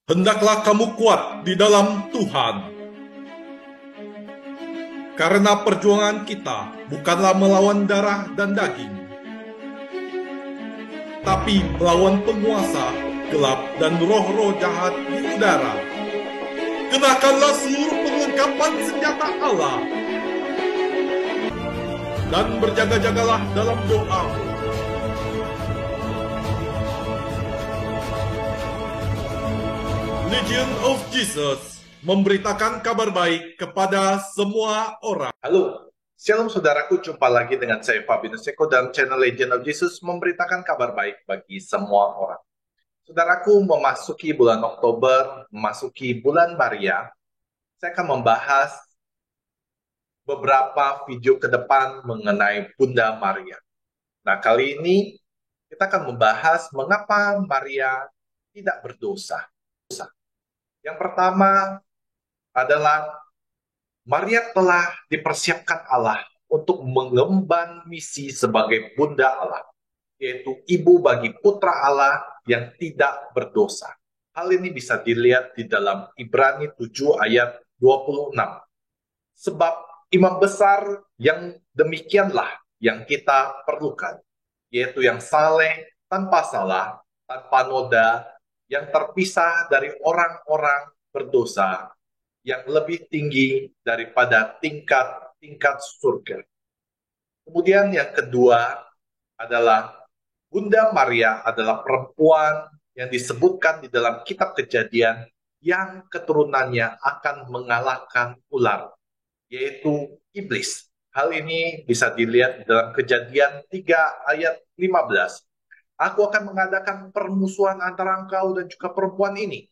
Hendaklah kamu kuat di dalam Tuhan. Karena perjuangan kita bukanlah melawan darah dan daging, tapi melawan penguasa gelap dan roh-roh jahat di udara. Kenakanlah seluruh perlengkapan senjata Allah dan berjaga-jagalah dalam doa. Legion of Jesus memberitakan kabar baik kepada semua orang. Halo, Shalom saudaraku, jumpa lagi dengan saya Fabinus Eko dalam channel Legion of Jesus memberitakan kabar baik bagi semua orang. Saudaraku, memasuki bulan Oktober, memasuki bulan Maria, saya akan membahas beberapa video ke depan mengenai Bunda Maria. Nah, kali ini kita akan membahas mengapa Maria tidak berdosa. Yang pertama adalah Maria telah dipersiapkan Allah untuk mengemban misi sebagai Bunda Allah, yaitu ibu bagi putra Allah yang tidak berdosa. Hal ini bisa dilihat di dalam Ibrani 7 ayat 26. Sebab imam besar yang demikianlah yang kita perlukan, yaitu yang saleh, tanpa salah, tanpa noda, yang terpisah dari orang-orang berdosa, yang lebih tinggi daripada tingkat-tingkat surga. Kemudian yang kedua adalah Bunda Maria adalah perempuan yang disebutkan di dalam kitab Kejadian yang keturunannya akan mengalahkan ular, yaitu iblis. Hal ini bisa dilihat di dalam Kejadian 3 ayat 15. Aku akan mengadakan permusuhan antara engkau dan juga perempuan ini,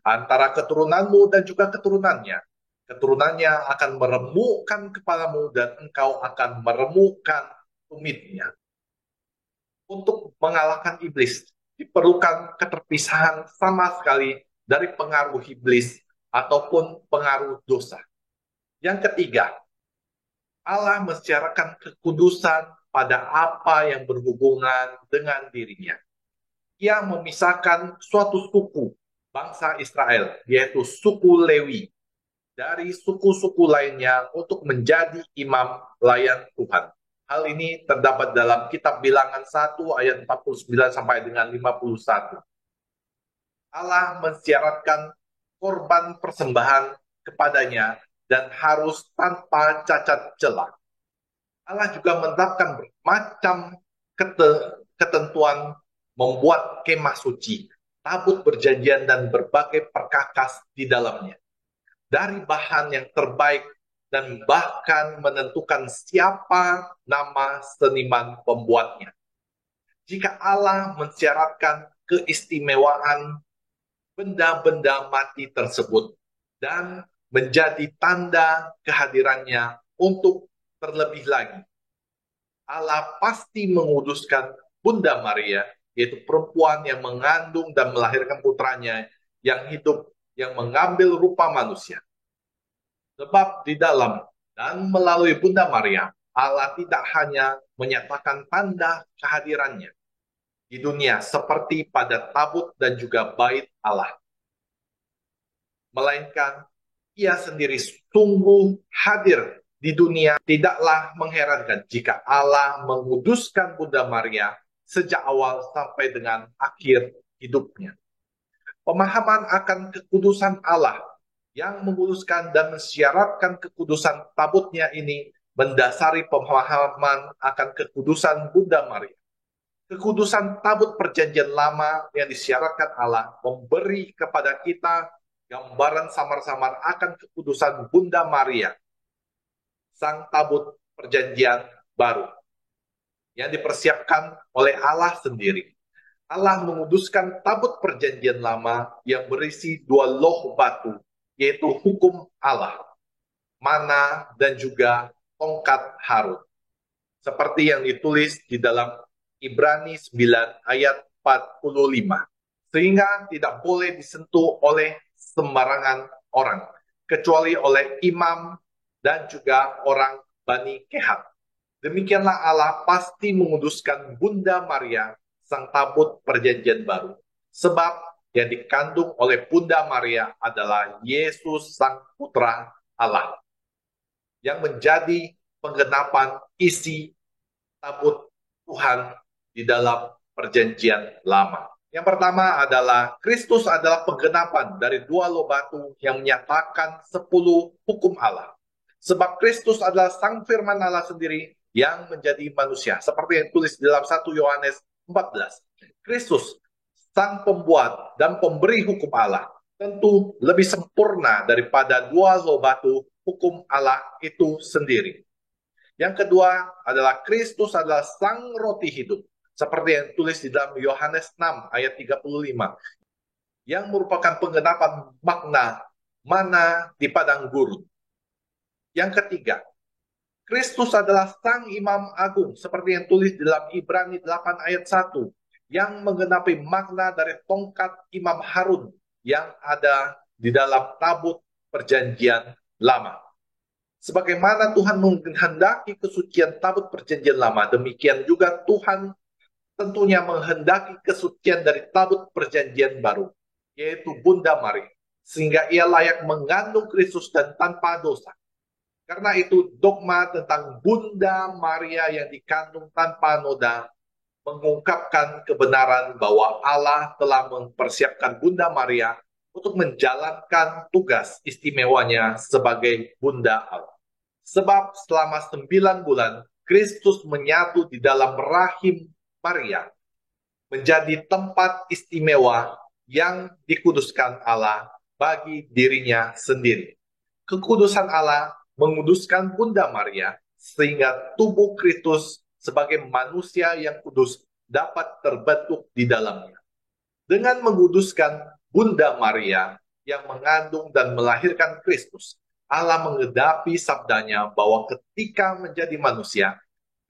antara keturunanmu dan juga keturunannya. Keturunannya akan meremukkan kepalamu dan engkau akan meremukkan tumitnya. Untuk mengalahkan iblis, diperlukan keterpisahan sama sekali dari pengaruh iblis ataupun pengaruh dosa. Yang ketiga, Allah mensyaratkan kekudusan pada apa yang berhubungan dengan dirinya. Ia memisahkan suatu suku, bangsa Israel, yaitu suku Lewi, dari suku-suku lainnya untuk menjadi imam layan Tuhan. Hal ini terdapat dalam kitab Bilangan 1 ayat 49 sampai dengan 51. Allah mensyaratkan korban persembahan kepadanya dan harus tanpa cacat celah. Allah juga menetapkan bermacam ketentuan membuat kemah suci, tabut perjanjian dan berbagai perkakas di dalamnya, dari bahan yang terbaik, dan bahkan menentukan siapa nama seniman pembuatnya. Jika Allah mensyaratkan keistimewaan benda-benda mati tersebut dan menjadi tanda kehadirannya untuk terlebih lagi, Allah pasti menguduskan Bunda Maria, yaitu perempuan yang mengandung dan melahirkan putranya yang hidup, yang mengambil rupa manusia. Sebab di dalam dan melalui Bunda Maria, Allah tidak hanya menyatakan tanda kehadirannya di dunia seperti pada tabut dan juga bait Allah, melainkan ia sendiri sungguh hadir di dunia. Tidaklah mengherankan jika Allah menguduskan Bunda Maria sejak awal sampai dengan akhir hidupnya. Pemahaman akan kekudusan Allah yang menguduskan dan mensyaratkan kekudusan tabutnya ini mendasari pemahaman akan kekudusan Bunda Maria. Kekudusan tabut perjanjian lama yang disyaratkan Allah memberi kepada kita gambaran samar-samar akan kekudusan Bunda Maria, sang tabut perjanjian baru, yang dipersiapkan oleh Allah sendiri. Allah menguduskan tabut perjanjian lama yang berisi dua loh batu, yaitu hukum Allah, mana dan juga tongkat Harun. Seperti yang ditulis di dalam Ibrani 9 ayat 45. Sehingga tidak boleh disentuh oleh sembarangan orang, kecuali oleh imam dan juga orang Bani Kehat. Demikianlah Allah pasti menguduskan Bunda Maria, sang tabut perjanjian baru. Sebab yang dikandung oleh Bunda Maria adalah Yesus Sang Putra Allah, yang menjadi penggenapan isi tabut Tuhan di dalam perjanjian lama. Yang pertama adalah Kristus adalah penggenapan dari 2 loh batu yang menyatakan 10 hukum Allah. Sebab Kristus adalah Sang Firman Allah sendiri yang menjadi manusia. Seperti yang tulis dalam 1 Yohanes 14. Kristus, Sang Pembuat dan Pemberi hukum Allah, tentu lebih sempurna daripada 2 loh batu hukum Allah itu sendiri. Yang kedua adalah Kristus adalah Sang Roti Hidup, seperti yang tulis di dalam Yohanes 6 ayat 35, yang merupakan penggenapan makna mana di padang gurun. Yang ketiga, Kristus adalah Sang Imam Agung, seperti yang tulis di dalam Ibrani 8 ayat 1, yang menggenapi makna dari tongkat Imam Harun yang ada di dalam tabut perjanjian lama. Sebagaimana Tuhan menghendaki kesucian tabut perjanjian lama, demikian juga Tuhan tentunya menghendaki kesucian dari tabut perjanjian baru, yaitu Bunda Maria, sehingga ia layak mengandung Kristus dan tanpa dosa. Karena itu dogma tentang Bunda Maria yang dikandung tanpa noda mengungkapkan kebenaran bahwa Allah telah mempersiapkan Bunda Maria untuk menjalankan tugas istimewanya sebagai Bunda Allah. Sebab selama 9 bulan, Kristus menyatu di dalam rahim Maria, menjadi tempat istimewa yang dikuduskan Allah bagi dirinya sendiri. Kekudusan Allah menguduskan Bunda Maria, sehingga tubuh Kristus sebagai manusia yang kudus dapat terbentuk di dalamnya. Dengan menguduskan Bunda Maria yang mengandung dan melahirkan Kristus, Allah menggenapi sabdanya bahwa ketika menjadi manusia,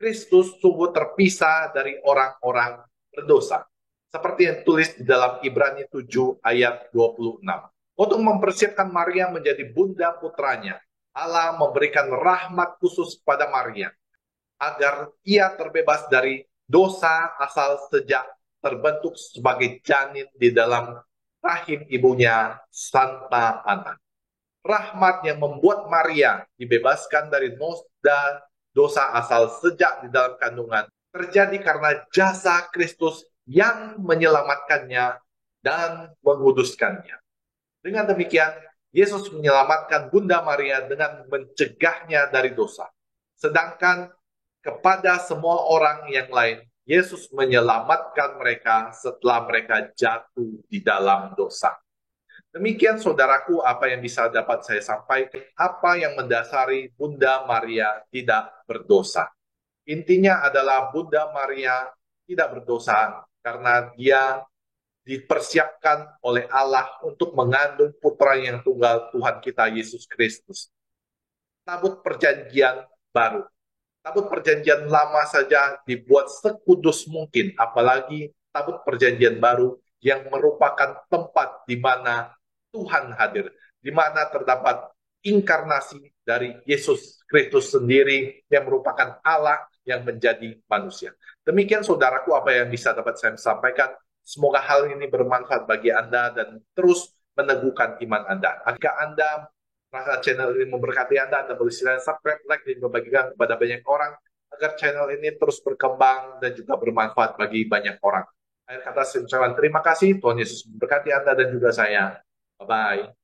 Kristus sungguh terpisah dari orang-orang berdosa. Seperti yang tulis di dalam Ibrani 7 ayat 26. Untuk mempersiapkan Maria menjadi bunda putranya, Allah memberikan rahmat khusus pada Maria, agar ia terbebas dari dosa asal sejak terbentuk sebagai janin di dalam rahim ibunya, Santa Ana. Rahmat yang membuat Maria dibebaskan dari dosa asal sejak di dalam kandungan terjadi karena jasa Kristus yang menyelamatkannya dan menguduskannya. Dengan demikian, Yesus menyelamatkan Bunda Maria dengan mencegahnya dari dosa. Sedangkan kepada semua orang yang lain, Yesus menyelamatkan mereka setelah mereka jatuh di dalam dosa. Demikian saudaraku apa yang bisa dapat saya sampaikan, apa yang mendasari Bunda Maria tidak berdosa. Intinya adalah Bunda Maria tidak berdosa karena dia dipersiapkan oleh Allah untuk mengandung putra yang tunggal Tuhan kita Yesus Kristus. Tabut perjanjian baru. Tabut perjanjian lama saja dibuat sekudus mungkin, apalagi tabut perjanjian baru yang merupakan tempat di mana Tuhan hadir, di mana terdapat inkarnasi dari Yesus Kristus sendiri yang merupakan Allah yang menjadi manusia. Demikian saudaraku apa yang bisa dapat saya sampaikan. Semoga hal ini bermanfaat bagi Anda dan terus meneguhkan iman Anda. Jika Anda merasa channel ini memberkati Anda boleh silahkan subscribe, like, dan membagikan kepada banyak orang agar channel ini terus berkembang dan juga bermanfaat bagi banyak orang. Akhir kata saya ucapkan terima kasih. Tuhan Yesus memberkati Anda dan juga saya. Bye-bye.